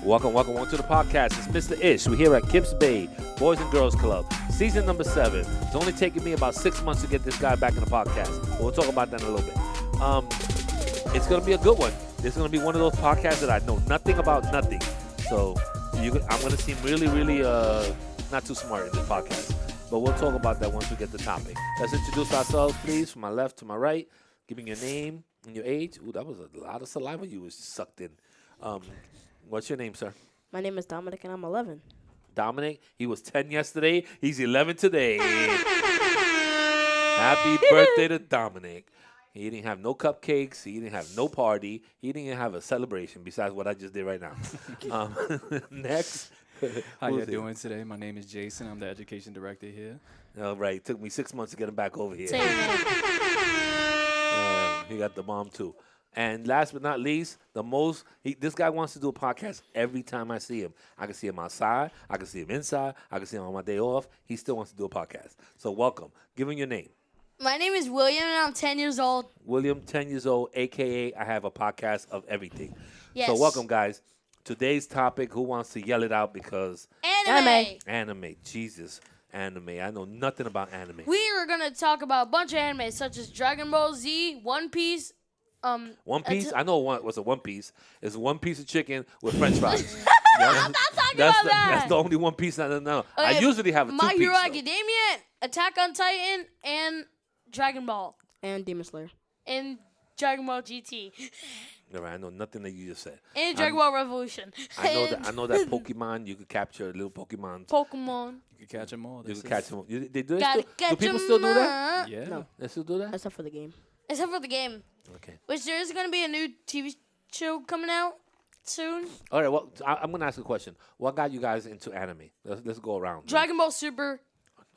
Welcome to the podcast. It's Mr. Ish. We're here at Kips Bay Boys and Girls Club, season number 7. It's only taken me about 6 months to get this guy back in the podcast. But we'll talk about that in a little bit. It's going to be a good one. This is going to be one of those podcasts that I know nothing about nothing. So I'm going to seem really, not too smart in this podcast. But we'll talk about that once we get the topic. Let's introduce ourselves, please, from my left to my right, giving your name and your age. Ooh, that was a lot of saliva you was sucked in. What's your name, sir? My name is Dominic, and I'm 11. Dominic, he was 10 yesterday. He's 11 today. Happy birthday to Dominic. He didn't have no cupcakes. He didn't have no party. He didn't even have a celebration besides what I just did right now. Next. How you doing today? My name is Jason. I'm the education director here. All right. It took me 6 months to get him back over here. Same here. He got the mom, too. And last but not least, this guy wants to do a podcast every time I see him. I can see him outside. I can see him inside. I can see him on my day off. He still wants to do a podcast. So welcome. Give him your name. My name is William, and I'm 10 years old. William, 10 years old, a.k.a. I have a podcast of everything. Yes. So welcome, guys. Today's topic, who wants to yell it out because... Anime. Anime. Jesus. Anime. I know nothing about anime. We are going to talk about a bunch of anime, such as Dragon Ball Z, One Piece... One Piece? I know what's a One Piece. It's one piece of chicken with French fries. I'm not talking about that. That's the only One Piece I know. Okay, I usually have a My two-piece. Hero Academia, Attack on Titan, and Dragon Ball. And Demon Slayer. And Dragon Ball GT. All right, I know nothing that you just said. And Dragon Ball Revolution. I know that Pokemon, you could capture little Pokemon. Pokemon. You can catch them all. You can catch them. They do Gotta do catch people 'em still do that? up. Yeah. No, They still do that? except for the game. Except for the game. Okay. Which there is going to be a new TV show coming out soon. All right, well, I'm going to ask a question. What got you guys into anime? Let's go around. Dragon Ball Super.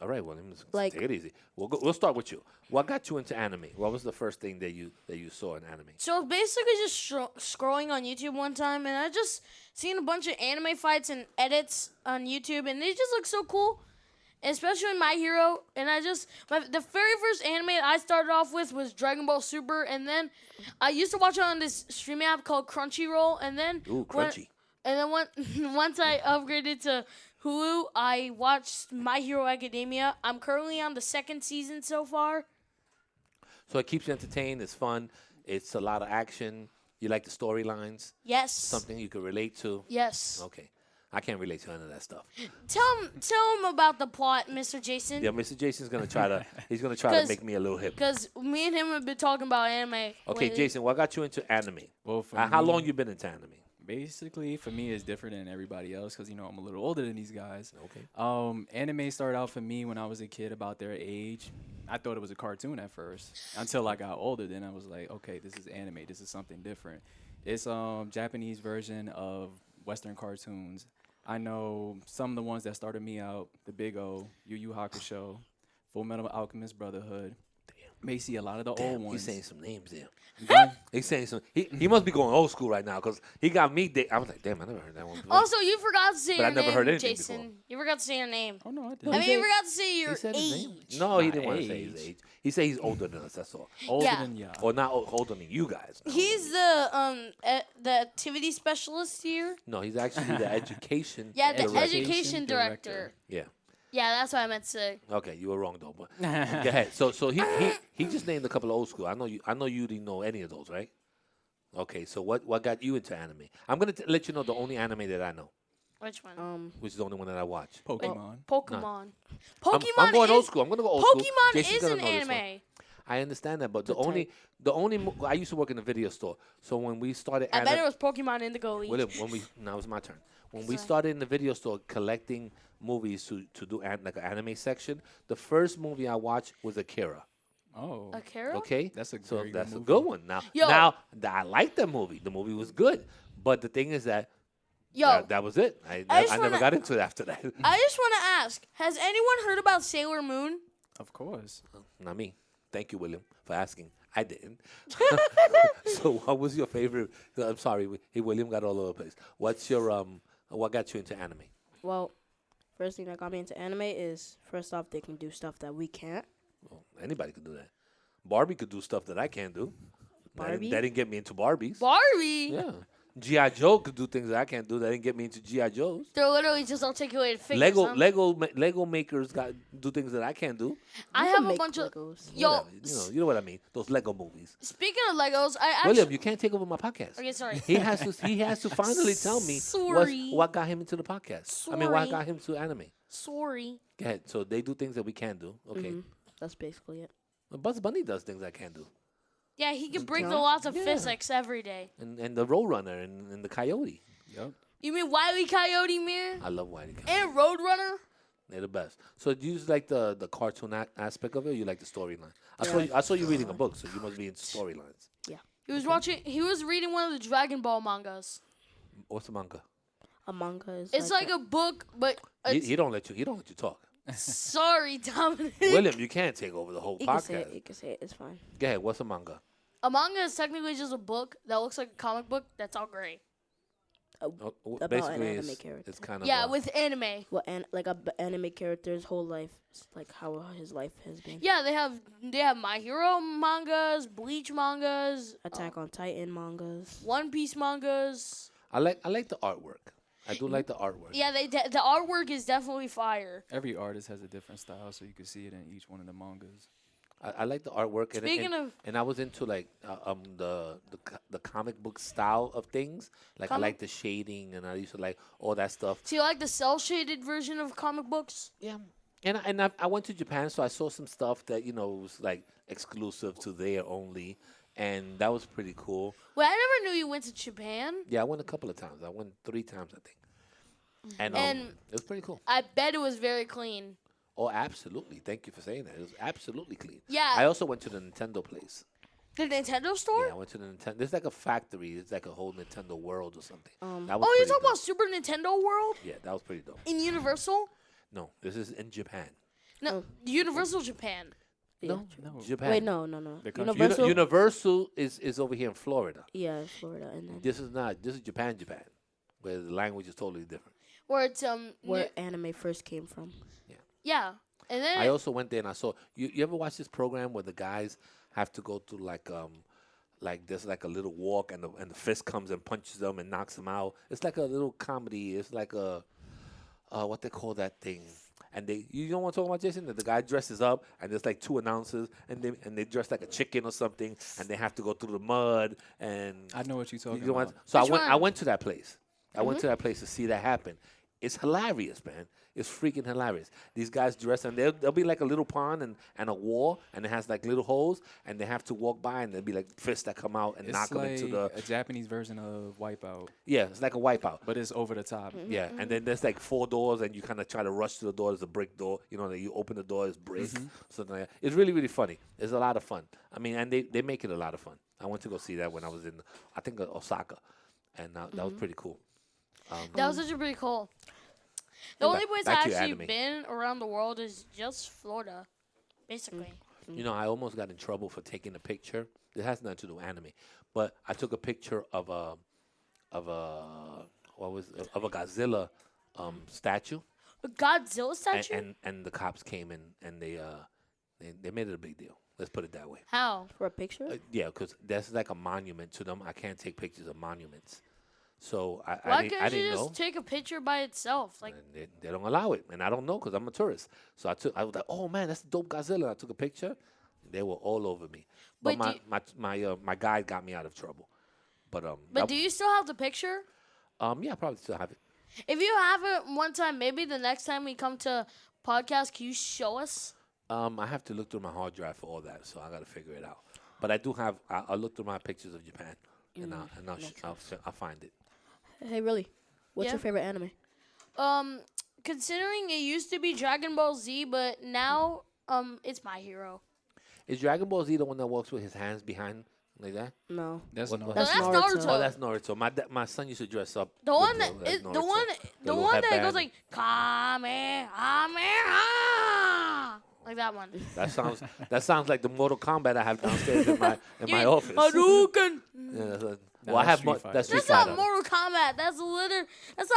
All right, well, let's Like- take it easy. We'll start with you. What got you into anime? What was the first thing that you saw in anime? So I was basically just scrolling on YouTube one time, and I just seen a bunch of anime fights and edits on YouTube, and they just look so cool, especially My Hero. And the very first anime I started off with was Dragon Ball Super, and then I used to watch it on this streaming app called Crunchyroll, and then Ooh, crunchy. once I upgraded to Hulu, I watched My Hero Academia. I'm currently on the 2nd season so far. So it keeps you entertained. It's fun. It's a lot of action. You like the storylines? Yes. Something you could relate to? Yes. Okay. I can't relate to none of that stuff. Tell him about the plot, Mr. Jason. Yeah, Mr. Jason's gonna try to make me a little hip. Because me and him have been talking about anime. Okay, lately. Jason, what got you into anime? Well, for How me, long you been into anime? Basically, for me, it's different than everybody else because, I'm a little older than these guys. Okay. Anime started out for me when I was a kid about their age. I thought it was a cartoon at first until I got older. Then I was like, okay, this is anime. This is something different. It's Japanese version of Western cartoons. I know some of the ones that started me out, the Big O, Yu Yu Hakusho, Full Metal Alchemist Brotherhood. May see a lot of the old ones. He's saying some names there. He's saying some. He must be going old school right now because he got me. I was like, damn, I never heard that one before. Also, you forgot to say But I your never name, heard anything Jason. before. You forgot to say your name. Oh, no, I did. I mean, you forgot to say your He said his name. age. No, he My didn't want to say his age. age. He said he's older than us. That's all. Older Yeah. than y'all. Or not older than you guys. No. He's the activity specialist here. No, he's actually the education. Yeah, the director. education director. Yeah. Yeah, that's what I meant to say. Okay, you were wrong though. But go ahead. So he just named a couple of old school. I know you didn't know any of those, right? Okay, so what got you into anime? I'm gonna let you know the only anime that I know, Which one? which is the only one that I watch. Pokemon. Pokemon. I'm Pokemon going is old school. I'm gonna go old school. Pokemon Jason's is gonna an know this one. anime. I understand that, but The I used to work in a video store. So when we started, I bet it was Pokemon Indigo League. now it's my turn. When we started in the video store collecting movies to do like an anime section, the first movie I watched was Akira. Oh. Akira? Okay, That's a so very good that's a movie. good one. Now, Yo. I liked the movie. The movie was good, but the thing is that Yo, that was it. I I just never wanna- got into it after that. I just want to ask, has anyone heard about Sailor Moon? Of course. Not me. Thank you, William, for asking. I didn't. So, what was your favorite? I'm sorry, William got all over the place. What's your what got you into anime? Well, first thing that got me into anime is, first off, they can do stuff that we can't. Well, anybody could do that. Barbie could do stuff that I can't do. Barbie? That didn't get me into Barbies. Barbie? Yeah. G.I. Joe could do things that I can't do. That didn't get me into G.I. Joes. They're literally just articulated figures. huh? Lego makers do things that I can't do. I You have can a make bunch of. Legos. Yo, Whatever. You know what I mean. Those Lego movies. speaking of Legos, I actually. William, you can't take over my podcast. Okay, sorry. He has to finally tell me Sorry. what got him into the podcast. I mean, what Sorry. got him to anime. Sorry. Go ahead. So they do things that we can't do. Okay. Mhm. That's basically it. But Bugs Bunny does things I can't do. Yeah, he can break the jump? laws of Yeah. physics every day. And the Roadrunner and the Coyote. Yep. You mean Wile E. Coyote, man? I love Whitey Coyote. And Roadrunner? They're the best. So do you just like the cartoon aspect of it, or you like the storyline? Yeah. I saw you reading a book, so you must be into storylines. He was reading one of the Dragon Ball mangas. What's the manga? A manga is. It's like a book, but it's, He don't let you talk. sorry, Dominic. William, you can't take over the whole You can say it. podcast. You can say it. It's fine. Go ahead. What's a manga? A manga is technically just a book that looks like a comic book that's all gray. Oh, About basically, an anime it's character. kind of Yeah, with anime. Well, and like a anime character's whole life, like how his life has been. Yeah, they have My Hero mangas, Bleach mangas, Attack on Titan mangas. One Piece mangas. I like the artwork. I do like the artwork. Yeah, the artwork is definitely fire. Every artist has a different style, so you can see it in each one of the mangas. I like the artwork. Speaking and, of- and I was into like the comic book style of things. Like I Comic- like the shading, and I used to like all that stuff. So you like the cell shaded version of comic books? Yeah. And I went to Japan, so I saw some stuff that was like exclusive to there only, and that was pretty cool. Wait, I never knew you went to Japan. Yeah, I went a couple of times. I went 3 times, I think. And, And- it was pretty cool. I bet it was very clean. Oh, absolutely. Thank you for saying that. It was absolutely clean. Yeah. I also went to the Nintendo place. The Nintendo store? Yeah, I went to the Nintendo. There's like a factory. It's like a whole Nintendo world or something. That was Oh, you're pretty talking dope. about Super Nintendo World Yeah, that was pretty dope. in Universal? No, this is in Japan. No, Universal Japan. Yeah, No. Japan. Wait, no. The country- Universal. Universal is over here in Florida. Yeah, it's Florida, and then This is not. This is Japan, where the language is totally different. Where it's where anime first came from. yeah, and then I also went there and I saw. You ever watch this program where the guys have to go through like there's like a little walk and the fist comes and punches them and knocks them out. It's like a little comedy. It's like a what they call that thing. And you don't want to talk about, Jason, that the guy dresses up and there's like 2 announcers and they dress like a chicken or something and they have to go through the mud and I know what you're talking you know what- about. So Which I one? went to that place. I went to that place to see that happen. It's hilarious, man. It's freaking hilarious. These guys dress and there'll be like a little pond and a wall and it has like little holes and they have to walk by and there'll be like fists that come out and knock It's them like into the a Japanese version of Wipeout, yeah. It's like a wipeout. but it's over the top. Yeah, and then there's like 4 doors, and you kind of try to rush to the door. There's a brick door. That you open the door, it's brick. Something like that. It's really, really funny. It's a lot of fun. I mean, and they make it a lot of fun. I went to go see that when I was in, I think, Osaka, and that was pretty cool. that was actually pretty cool. The Yeah, only back- place back I to your actually anime. been around the world is just Florida, basically. I almost got in trouble for taking a picture. It has nothing to do with anime, but I took a picture of a Godzilla statue, A Godzilla and, statue? and the cops came in and they made it a big deal. Let's put it that way. How? For a picture? Yeah, because that's like a monument to them. I can't take pictures of monuments. So I Why didn't can't you know. just take a picture by itself? Like, And they don't allow it, and I don't know because I'm a tourist. So I was like, oh man, that's a dope Godzilla. I took a picture. They were all over me. But Wait, my guide got me out of trouble. But but do you still have the picture? yeah, I probably still have it. If you have it one time, maybe the next time we come to podcast, can you show us? I have to look through my hard drive for all that, so I got to figure it out. But I do have. I'll look through my pictures of Japan, and I'll find it. Hey, really? What's Yeah. your favorite anime? Considering it used to be Dragon Ball Z, but now it's My Hero. Is Dragon Ball Z the one that walks with his hands behind like that? No. That's What- no. what- No, That's that's Naruto. Naruto. Oh, that's Naruto. My son used to dress up. The with one that as is the Naruto. one The little that goes headband. like Kamehameha, like that one. That sounds like the Mortal Kombat I have downstairs in my office. Hadouken. Yeah, that's a- Nah, well, I that's have Street mo- Fighter. that's Street That's not Fighter. Mortal Kombat. That's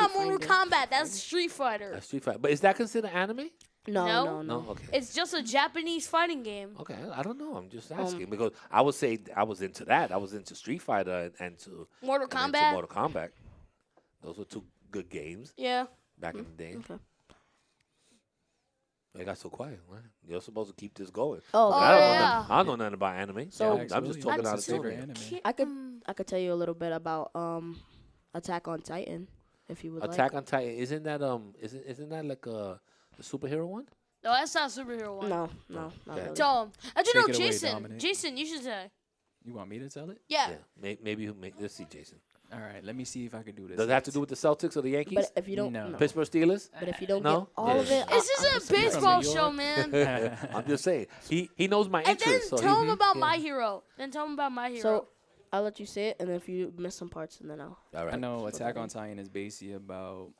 not Mortal Fighter. Kombat. That's Street Fighter. That's Street Fighter. But is that considered anime? No. No. Okay. It's just a Japanese fighting game. Okay. I don't know. I'm just asking because I would say I was into that. I was into Street Fighter and to Mortal and into Kombat. Mortal Kombat. Those were two good games Yeah. back in the day. Okay. They got so quiet. Right? You're supposed to keep this going. Oh, But I don't know. yeah. I don't know nothing about anime. So- I'm just Absolutely. talking It's out a of favorite tune. anime. I could tell you a little bit about Attack on Titan, if you would Attack like. on Titan isn't that like the superhero one? No, that's not a superhero one. No, not Okay. really. Tell him. I do Take know it away, Jason. Dominic. Jason, you should say. You want me to tell it? Yeah. Maybe let's see, Jason. All right, let me see if I can do this. Does it have to do with the Celtics or the Yankees? But if you don't, No. no. Pittsburgh Steelers? But if you don't No? get all of Yeah. it, This I'm is just a saying. baseball New show, York. man. I'm just saying. He knows my And then interests. So tell he, him about yeah. My Hero. Then tell him about My Hero. So I'll let you say it, and then if you miss some parts, and then I'll. All right. I know Attack on Titan is basically about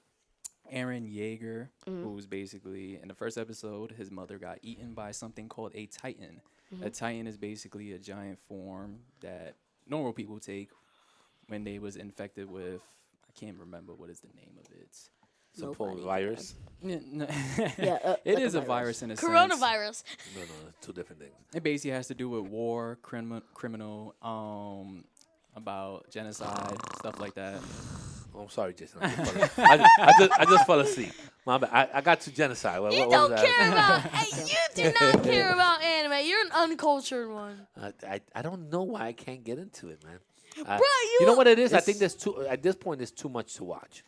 Aaron Yeager, who's basically in the first episode, his mother got eaten by something called a Titan. A Titan is basically a giant form that normal people take when they was infected with. I can't remember what is the name of it. Some form of Nobody. virus. Yeah, It it is a virus in a sense. Coronavirus. No, two different things. It basically has to do with war, criminal, about genocide, stuff like that. Oh, I'm sorry, Jason. I just fell asleep. My bad. I got to genocide. What You was don't that? care about. Hey, you do not care about anime. You're an uncultured one. I don't know why I can't get into it, man. Bro, You know what it is? I It's- think at this point, there's too much to watch.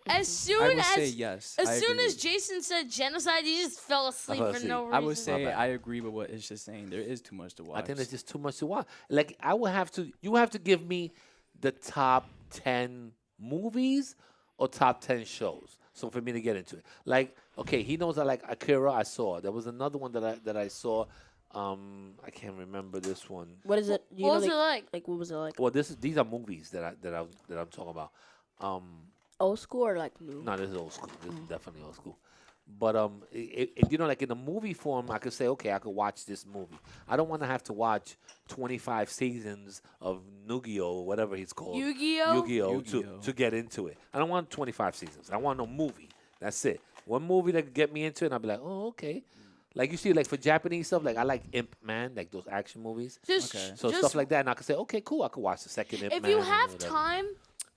As soon I would as say yes. I as soon agree as with- Jason said genocide, you just fell asleep fell for asleep. no reason. I would say bad. I agree with what Ish is saying. There is too much to watch. I think there's just too much to watch. Like I would have to. You have to give me the top 10 movies or top 10 shows. So for me to get into it, like okay, he knows I like Akira. I saw. There was another one that I saw. I can't remember this one. What is it? You What know, was it like? Like what was it like? Well, these are movies that I'm talking about. Old school or like new? No, this is old school. This is definitely old school. But if you know, like in the movie form, I could say, okay, I could watch this movie. I don't want to have to watch 25 seasons of Yu-Gi-Oh, or whatever he's called. Yu-Gi-Oh? Yu-Gi-Oh, Yu-Gi-Oh. to get into it. I don't want 25 seasons. I want no movie. That's it. One movie that could get me into it, and I'll be like, oh, okay. Like you see, like for Japanese stuff, like I like Imp Man, like those action movies. Just, Okay. So just stuff like that, and I could say, okay, cool, I could watch the second Imp if Man. you or have whatever. time,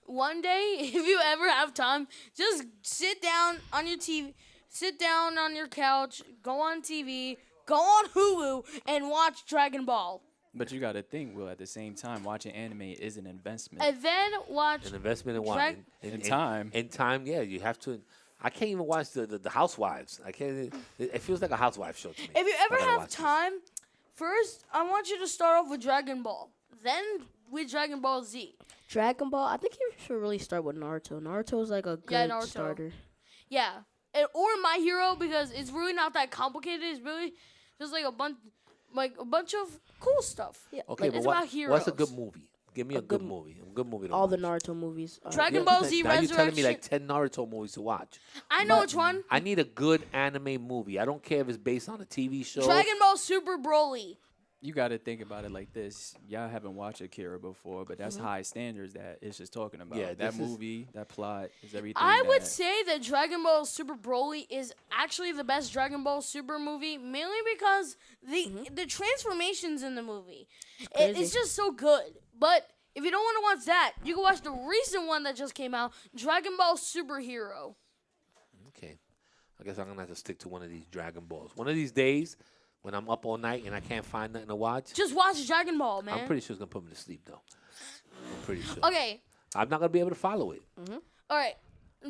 one day, if you ever have time, just sit down on your TV, sit down on your couch, go on TV, go on Hulu, and watch Dragon Ball. But you got to think, Will, at the same time, watching anime is an investment. And then watch. An investment in what? Drag- In time. In time, yeah. You have to. I can't even watch the Housewives. I can't. It feels like a housewife show to me. If you I ever gotta have watch this. time, first I want you to start off with Dragon Ball, then with Dragon Ball Z. Dragon Ball. I think you should really start with Naruto. Naruto's like a good Naruto. starter. Yeah, or My Hero because it's really not that complicated. It's really just like a bunch of cool stuff. Yeah. Okay, like but it's what, about what's a heroes. good movie? Give me a good good- movie. A good movie to all the watch. Naruto movies. Are Dragon good. Ball Z Now you're telling me Resurrection. like 10 Naruto movies to watch. I know which one. I need a good anime movie. I don't care if it's based on a TV show. Dragon Ball Super Broly. You got to think about it like this. Y'all haven't watched Akira before, but that's high standards that it's just talking about. Yeah, that this is- movie, that plot, is everything. I would that- say that Dragon Ball Super Broly is actually the best Dragon Ball Super movie, mainly because the transformations in the movie, it's crazy. just so good. But if you don't want to watch that, you can watch the recent one that just came out, Dragon Ball Superhero. Okay. I guess I'm going to have to stick to one of these Dragon Balls. One of these days, when I'm up all night and I can't find nothing to watch, Just watch Dragon Ball, man. I'm pretty sure it's going to put me to sleep, though. I'm pretty sure. Okay, I'm not going to be able to follow it. all right,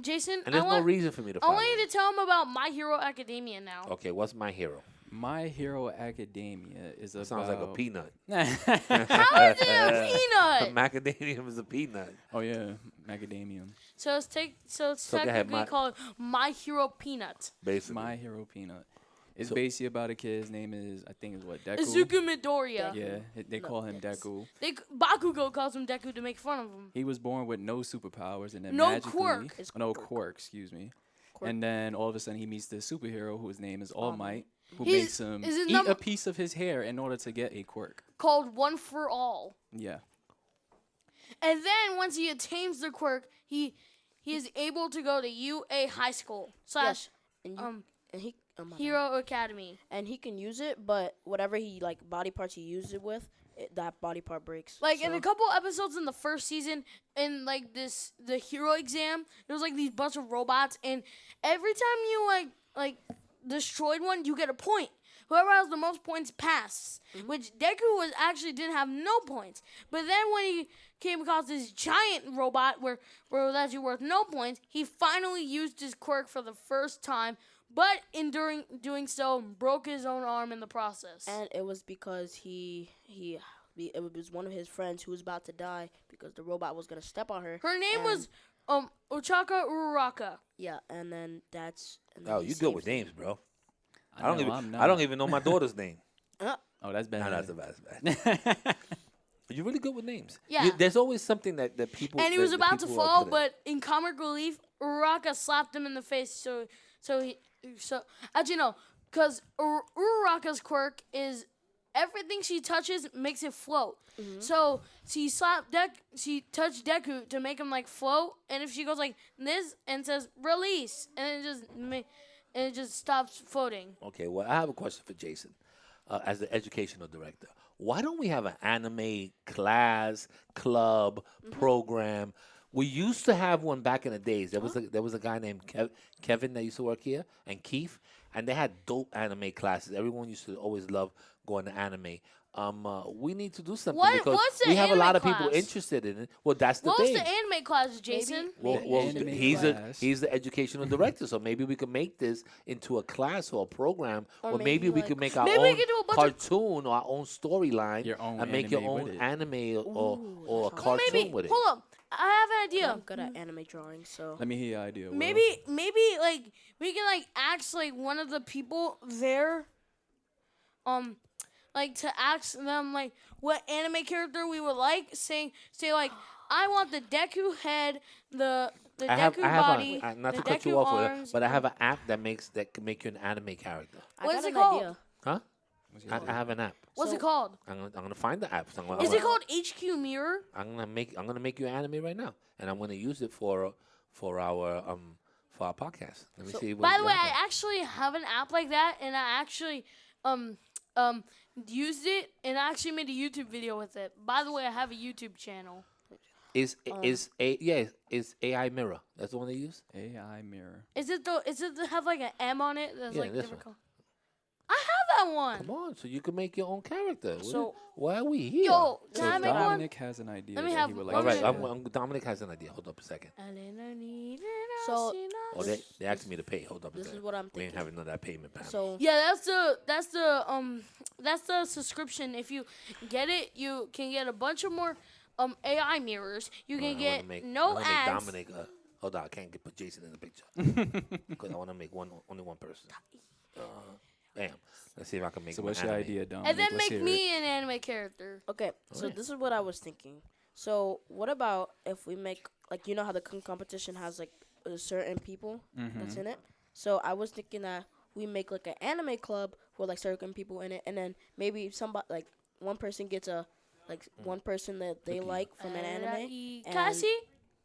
Jason. And I there's no want reason for me to I follow want you it. to tell him about My Hero Academia now. Okay, what's my hero? My Hero Academia is about. Sounds like a peanut. How is it a A peanut? macadamia is a peanut. Oh yeah, macadamia. So it's go ahead, technically called My Hero Peanut. Basically. My Hero Peanut. It's So- basically about a kid. His name is, I think, is what, Deku. Izuku Midoriya. Yeah, they No, call him that's- Deku. Bakugo calls him Deku to make fun of him. He was born with no superpowers, and then No magically, quirk. It's no quirk. quirk, excuse me. Quirk. And then all of a sudden he meets this superhero whose name is All Might, who He's- makes him is his eat num- a piece of his hair in order to get a quirk. Called One for All. Yeah. And then once he attains the quirk, he is able to go to UA High School slash And, you, um and my bad. Hero Academy. And he can use it, but whatever he like body parts he uses it with, that body part breaks. Like in So- a couple episodes in the first season, in like the hero exam, there was like these bunch of robots, and every time you like destroyed one, you get a point. Whoever has the most points passes. Which Deku didn't have no points. But then when he came across this giant robot where it was actually worth no points, he finally used his quirk for the first time. But in doing so, broke his own arm in the process. And it was because it was one of his friends who was about to die because the robot was gonna step on her. Her name and- was Ochaka Uraraka. Yeah, and then that's. And Oh, he you good with saved names, bro. I know, I'm I don't not. even know my daughter's name. Oh, that's bad. No, that's bad. You're really good with names. Yeah. There's always something that people. And he that- was that about to people are fall, good at. but in comic relief, Uraraka slapped him in the face. So actually no, because Uraraka's quirk is everything she touches makes it float. So she touched Deku to make him like float, and if she goes like this and says release, and it just stops floating. Okay, well, I have a question for Jason. As the educational director, why don't we have an anime class, club, program? We used to have one back in the days. There was a guy named Kevin that used to work here, and Keith, and they had dope anime classes. Everyone used to always love going to anime. We need to do something because what's the we have a lot of anime people class? interested in it. Well, that's the What was thing. the anime class, Jason? Well, The well, anime class. he's the educational director, so maybe we can make this into a class or a program, Or or maybe we maybe, could like- make our Maybe we own could do a bunch of- cartoon or our own storyline, Your own and make your anime own with it. anime or Ooh, or a that sounds cartoon Maybe with it. hold up, I have an idea. I'm good at anime drawing, so. Let me hear your idea. Will. Maybe like we can like ask like one of the people there, like to ask them like what anime character we would like. Say like I want the Deku head, the Deku body, not the to cut Deku you off, arms. but I have an app that can make you an anime character. I What's got it an called? idea. Huh? What's your I idea? have an app. What's So- it called? I'm gonna find the app. So Is it called HQ Mirror? I'm gonna make you an anime right now, and I'm gonna use it for our podcast. Let me see. By the way, I actually have an app like that, and I actually used it, and I actually made a YouTube video with it. By the way, I have a YouTube channel. is AI Mirror. That's the one they use. AI mirror. Is it have like an M on it? That's Yeah, like this different one. color. I have that one. Come on, so you can make your own character. So- why are we here? Yo, So can I make one? Dominic has an idea Let me that have he would one like All to right, share. Dominic has an idea. Hold up a second. So- Oh, they asked me to pay. Hold up a This second. is what I'm We ain't thinking. having none of that payment plan. So Yeah, that's the subscription. If you get it, you can get a bunch of more AI mirrors. You can get no I ads. wanna make Dominic. Hold on, I can't put Jason in the picture because I want to make only one person. Bam. Let's see if I can make. So my what's your anime. idea, Dominic? And then Let's make hear it. me an anime character. okay, so yeah. this is what I was thinking. So what about if we make like you know how the cooking competition has like certain people that's in it. So I was thinking that we make like an anime club with like certain people in it, and then maybe somebody like one person gets a like one person that they like from an anime. Can I and- see?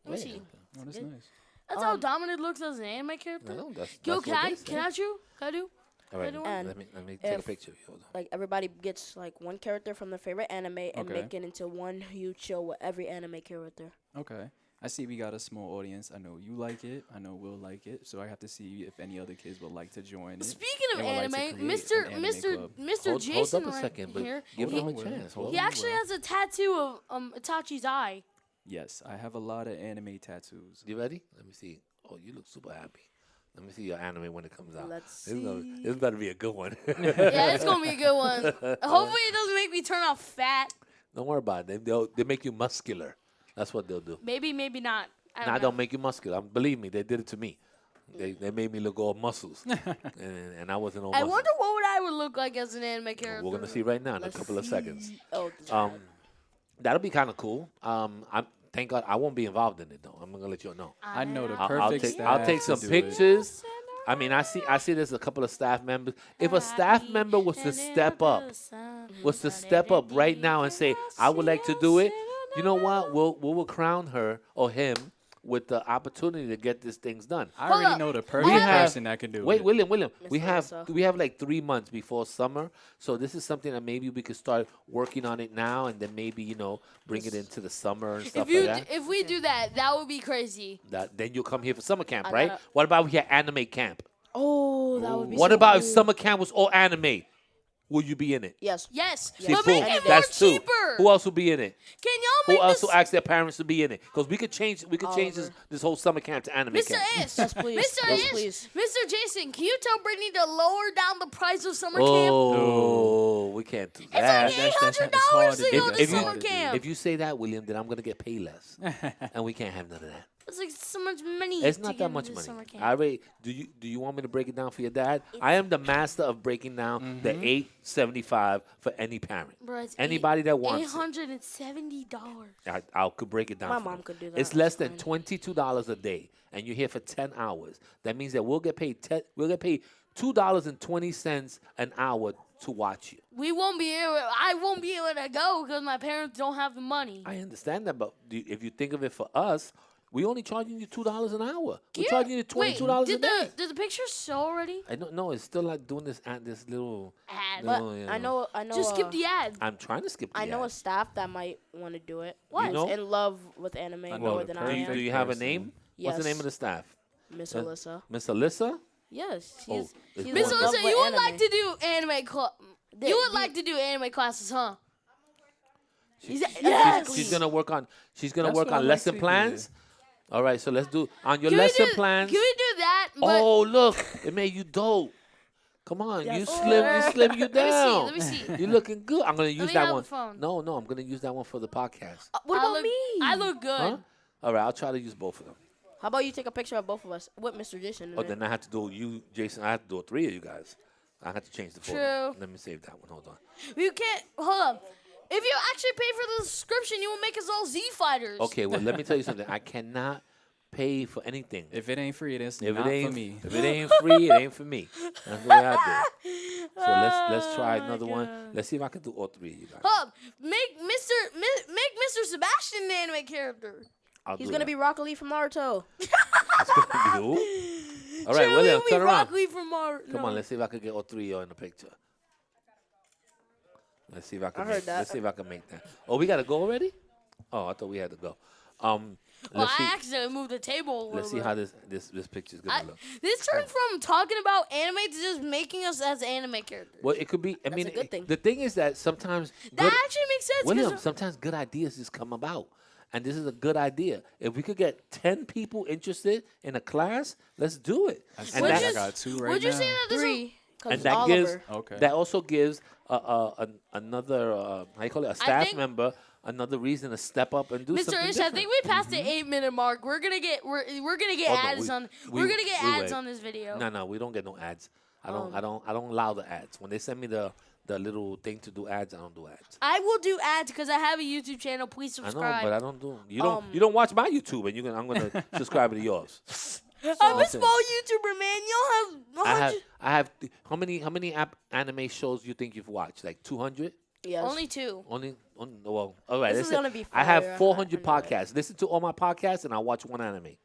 Let me Yeah. see. Oh, that's Good. nice. That's how Dominic looks as an anime character. No, that's Yo, what can I they say. can I do? Can I do? All right, do one? let me take a If- picture. Hold on. Like everybody gets like one character from their favorite anime and Okay. make it into one huge show with every anime character. Okay. I see we got a small audience. I know you like it. I know Will like it. So I have to see if any other kids would like to join it. Speaking of and would like to anime, create Mr. an anime club. Hold Jason up a right second, but here. give Hold him a on, Will. chance. Hold Hold He on. actually has a tattoo of Itachi's eye. Yes, I have a lot of anime tattoos. You ready? Let me see. Oh, you look super happy. Let me see your anime when it comes out. Let's This better be a good one. Yeah, it's gonna be a good one. Hopefully, it doesn't make me turn off fat. Don't worry about it. They make you muscular. That's what they'll do. Maybe not. I don't Nah, know. don't make you muscular. Believe me, they did it to me. They made me look all muscles, and I wasn't all I muscles. wonder what I would look like as an anime character. We're gonna see right now in a Let's couple of seconds. Oh, That'll be kind of cool. Thank God I won't be involved in it though. I'm gonna let you know. I know the I'll perfect take I'll staff take to some do it. pictures. I mean, I see there's a couple of staff members. If a staff member was to step up, right now and say, I would like to do it, you know what? We'll crown her or him with the opportunity to get these things done. I Hold already up. know the We perfect have- person that can do Wait, it. William, we Mr. have Lissa. like 3 months before summer, so this is something that maybe we could start working on it now, and then maybe bring it into the summer and stuff like that. If we do that, that would be crazy. Then you'll come here for summer camp, I right? gotta- What about we had anime camp? Oh, that would be. What so about if cool. summer camp was all anime? Will you be in it? Yes. Yes, See, but boom, make it more that's two. cheaper. Who else will be in it? Can y'all Who make else this? will ask their parents to be in it? Because we could change this Oliver. this whole summer camp to anime Mr. camp. Ish, Yes, please. Mr. Yes, Ish, please. Mr. Jason, can you tell Brittany to lower down the price of summer camp? Oh, we can't do that. It's like That's $800 hard to to go do. to If you- summer camp. If you say that, William, then I'm gonna get paid less, and we can't have none of that. It's like so much money. It's to not get that much into money. summer camp. I already do you want me to break it down for your dad? I am the master of breaking down the $875 for any parent. Bro, it's Anybody that wants it. $870. I could break it down. My for mom them. could do that. It's less than $22 a day, and you're here for 10 hours. That means that we'll get paid $2.20 an hour to watch you. We won't be able. I won't be able to go because my parents don't have the money. I understand that, but if you think of it for us, we only charging you $2 an hour. We're Yeah. charging you Wait, $22 a day. did the picture show already? I don't know. It's still like doing this little. Ad. But No, yeah. I know. Just skip the ad. I'm trying to skip the I know a ad. staff that might want to do it. You know? Who's in love with anime I know more the than Do I you, am. do you have a person. name? What's the name Yes. of the staff? Miss Uh, Alyssa. Miss Alyssa? Yes, Oh, she's. it's she's Miss one- in love Alyssa, with you would anime. like to do anime club. The- You would the- like to do anime classes, huh? Yes. She's gonna work on. She's gonna That's work what I on like lesson to plans. All right, so let's do on your Can we lesson do- plans. Can we do that? But Oh, look, it made you dope. Come on, you Yes. slim you down. Let me see. You're looking good. I'm gonna use me that have one. the phone. No, I'm gonna use that one for the podcast. What I about look, me? I look good. Huh? All right, I'll try to use both of them. How about you take a picture of both of us with Mr. Jason? in Oh, it? then I have to do you, Jason. I have to do 3 of you guys. I have to change the photo. True. Let me save that one. Hold on. You can't. Hold up. If you actually pay for the subscription, you will make us all Z fighters. Okay, well, let me tell you something. I cannot pay for anything. If it ain't free, it's If not it ain't for me. if it ain't free, it ain't for me. That's the way I do it. So let's try another one. Let's see if I can do all 3 of you guys. Hold up. Make Mr. Sebastian the anime character. I'll He's do gonna that. be Rocket Lee from Naruto. It's gonna be who? All right, William, turn around. Rock Lee from Mar- Come no. on, let's see if I can get all 3 of you in the picture. Let's see if I can. I heard that. Let's see if I can make that. Oh, we gotta go already? Oh, I thought we had to go. Well, Let's see. I accidentally moved the table a little Let's see bit. how this picture's gonna look. This turned from talking about anime to just making us as anime characters. Well, it could be. I That's mean, a good thing. the thing is that sometimes That good, actually makes sense. 'cause William, sometimes good ideas just come about. And this is a good idea. If we could get 10 people interested in a class, let's do it. I And see Would that, I you- got 2 right would you now. say that this is 3. and Because that gives Oliver. Okay. that also gives another how you call it, a staff think- member another reason to step up and do Mr. something Ish, I different. think we passed the 8-minute mark. We're gonna get Oh, no, ads on. We're gonna get ads on this video. No, we don't get no ads. I don't allow the ads. When they send me the little thing to do ads, I don't do ads. I will do ads because I have a YouTube channel. Please I know, subscribe. but I don't do. You don't watch my YouTube, and I'm gonna subscribe to yours. I'm a Listen. small YouTuber, man. You don't have. I have. How many anime shows you think you've watched? Like 200? Yes. Only 2. Only. Well, all right. This let's is say gonna be I have fire. 400 I know it. podcasts. Listen to all my podcasts, and I watch one anime.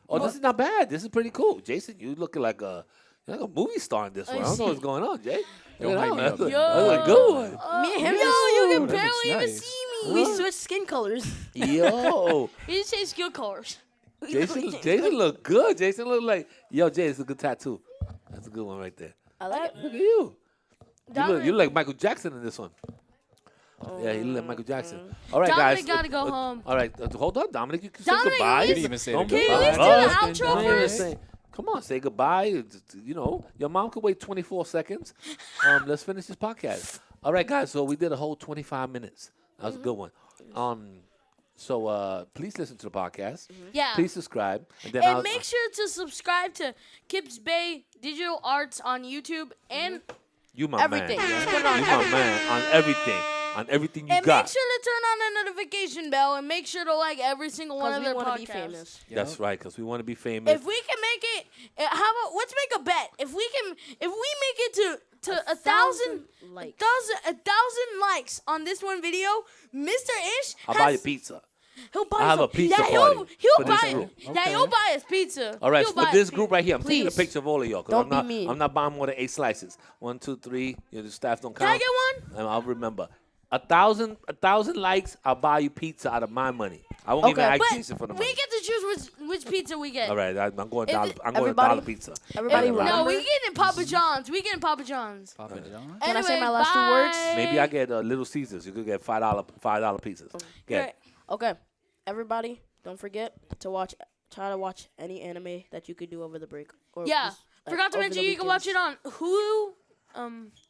Oh, this is not bad. This is pretty cool, Jason. You looking like a movie star in this one. I don't know what's going on, Jay. Don't Look at hype me that. up, That's man. a good one. Me and him Yo, just- you can That looks barely even nice. see me. We switched skin colors. Yo, You say skill colors. Jason look good. Jason look like Jay. It's a good tattoo. That's a good one right there. I like it. Look at you. Dominic- You look like Michael Jackson in this one. Yeah, you look like Michael Jackson. All right, Dominic guys. gotta go home. All right, hold on, Dominic. You can say Dominic, goodbye. you didn't even say the Don't Can you be at least do bad. the outro Don't even first? say- Come on, say goodbye. Your mom could wait 24 seconds. Let's finish this podcast. All right, guys. So we did a whole 25 minutes. That was a good one. So please listen to the podcast. Yeah. Please subscribe. And then And make sure to subscribe to Kips Bay Digital Arts on YouTube and you my Everything. man. Just Yeah? put it on You my man on everything. On everything you and got. make sure to turn on the notification bell and make sure to like every single one Because of we their want to be podcasts. famous. That's right, because we want to be famous. If we can make it, how about let's make a bet. If we make it to a thousand likes. a thousand likes on this one video, Mr. Ish I'll buy you has pizza. He'll buy. I have a pizza yeah, party He'll for this buy. group. Yeah, he'll buy us pizza. All right, He'll so with buy this us group right here, I'm taking a Please. picture of all of y'all. Don't be mean. I'm not buying more than 8 slices. 1, 2, 3. The staff don't Can count. I get one? And I'll remember. 1,000 likes, I'll buy you pizza out of my money. I won't even Okay. ask But Jason for the we money. get to choose which pizza we get. All right, I'm going If dollar. it- I'm going everybody- dollar pizza. Everybody Yeah, remember? No, we getting Papa John's. We getting Papa John's. Papa John. Can I say Anyway, my last 2 words? bye. Maybe I get Little Caesars. You could get $5 pizzas. Yeah. Right. Okay. Everybody, don't forget to try to watch any anime that you could do over the break. Or Yeah. just, like, Forgot to over mention the you can watch it weekends. on Hulu,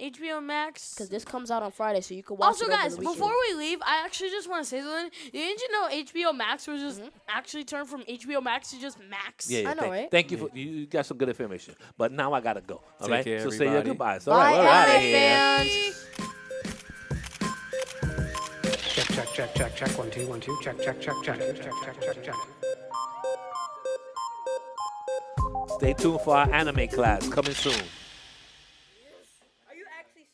HBO Max. Because this comes out on Friday, so you can watch Also, it over guys, the weekend. before we leave, I actually just want to say something. Didn't you know HBO Max was just actually turned from HBO Max to just Max? Yeah, I know, thank, right? Thank you for you got some good information. But now I gotta go. All Take right. care, So say your everybody. goodbyes. All Bye, right, we're out of anime here. fans. Check. 1, 2, 1, 2. Check. Check. Stay tuned for our anime class coming soon.